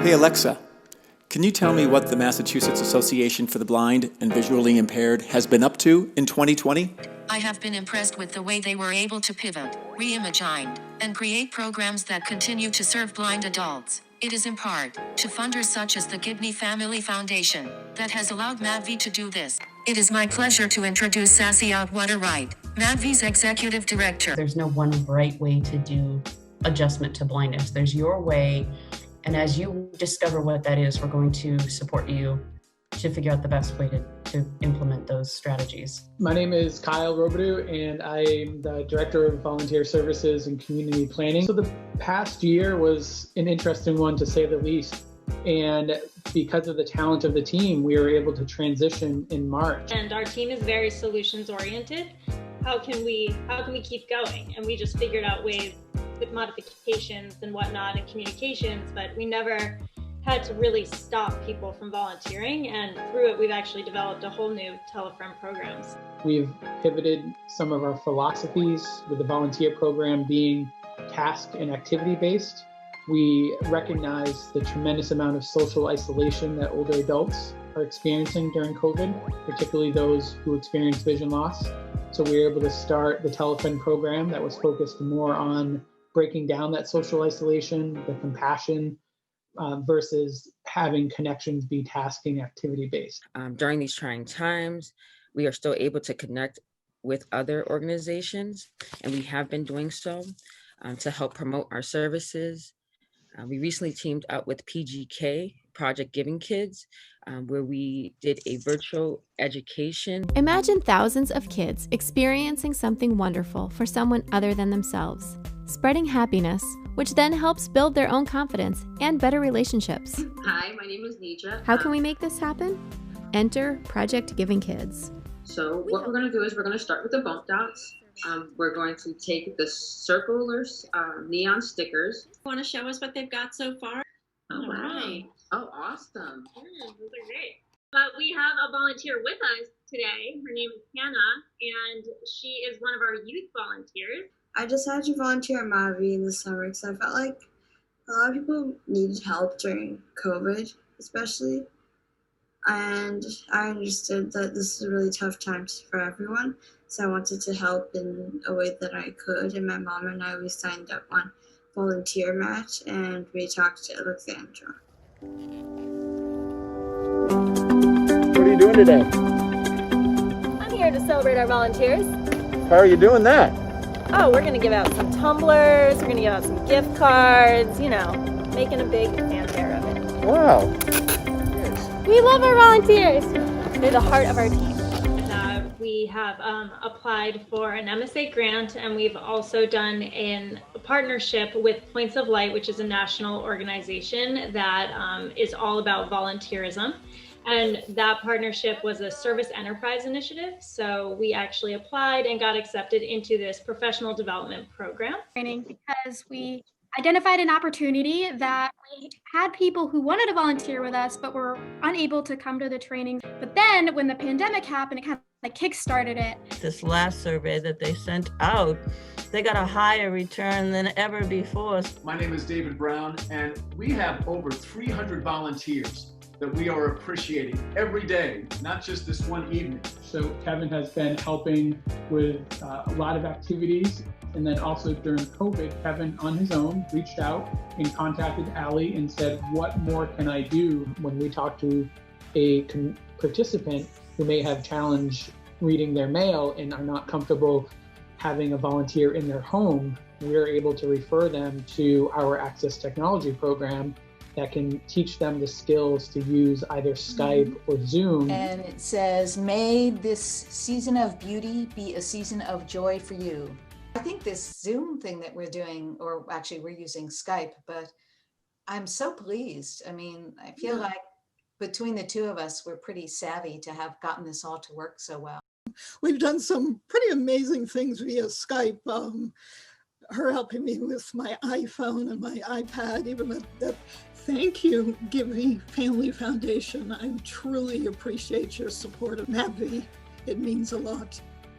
Hey Alexa, can you tell me what the Massachusetts Association for the Blind and Visually Impaired has been up to in 2020? I have been impressed with the way they were able to pivot, reimagine, and create programs that continue to serve blind adults. It is in part to funders such as the Gibney Family Foundation that has allowed MADV to do this. It is my pleasure to introduce Sassy Outwater Wright, MADV's Executive Director. There's no one right way to do adjustment to blindness. There's your way, and as you discover what that is, we're going to support you to figure out the best way to implement those strategies. My name is Kyle Robidoux, and I'm the Director of Volunteer Services and Community Planning. So the past year was an interesting one, to say the least. And because of the talent of the team, we were able to transition in March. And our team is very solutions oriented. How can we keep going? And we just figured out ways with modifications and whatnot and communications, but we never had to really stop people from volunteering, and through it we've actually developed a whole new telefriend programs. We've pivoted some of our philosophies, with the volunteer program being task and activity based. We recognize the tremendous amount of social isolation that older adults are experiencing during COVID, particularly those who experience vision loss. So we were able to start the telefriend program that was focused more on breaking down that social isolation, the compassion, versus having connections be tasking activity based. During these trying times, we are still able to connect with other organizations, and we have been doing so to help promote our services. We recently teamed up with PGK, Project Giving Kids, where we did a virtual education. Imagine thousands of kids experiencing something wonderful for someone other than themselves, spreading happiness, which then helps build their own confidence and better relationships. Hi, my name is Nija. How can we make this happen? Enter Project Giving Kids. So what we're going to do is we're going to start with the bump dots. We're going to take the circular neon stickers. Want to show us what they've got so far? Oh, wow. Right. Oh, awesome. Those are great. But we have a volunteer with us today. Her name is Hannah, and she is one of our youth volunteers. I decided to volunteer at Mavi in the summer because I felt like a lot of people needed help during COVID, especially. And I understood that this is a really tough time for everyone. So I wanted to help in a way that I could. And my mom and I, we signed up on Volunteer Match, and we talked to Alexandra. What are you doing today? I'm here to celebrate our volunteers. How are you doing that? Oh, we're going to give out some tumblers, we're going to give out some gift cards, making a big fanfare of it. Wow. We love our volunteers. They're the heart of our team. We have applied for an MSA grant, and we've also done a partnership with Points of Light, which is a national organization that is all about volunteerism. And that partnership was a service enterprise initiative. So we actually applied and got accepted into this professional development program. Training because we identified an opportunity that we had people who wanted to volunteer with us, but were unable to come to the training. But then when the pandemic happened, it kind of kick-started it. This last survey that they sent out, they got a higher return than ever before. My name is David Brown, and we have over 300 volunteers that we are appreciating every day, not just this one evening. So Kevin has been helping with a lot of activities. And then also during COVID, Kevin on his own reached out and contacted Allie and said, what more can I do? When we talk to a participant who may have challenge reading their mail and are not comfortable having a volunteer in their home, we're able to refer them to our Access Technology program that can teach them the skills to use either Skype or Zoom. And it says, may this season of beauty be a season of joy for you. I think this Zoom thing that we're doing, or actually we're using Skype, but I'm so pleased. I mean, I feel like between the two of us, we're pretty savvy to have gotten this all to work so well. We've done some pretty amazing things via Skype. Her helping me with my iPhone and my iPad, even that. Thank you, Gibney Family Foundation. I truly appreciate your support of MAPV. It means a lot.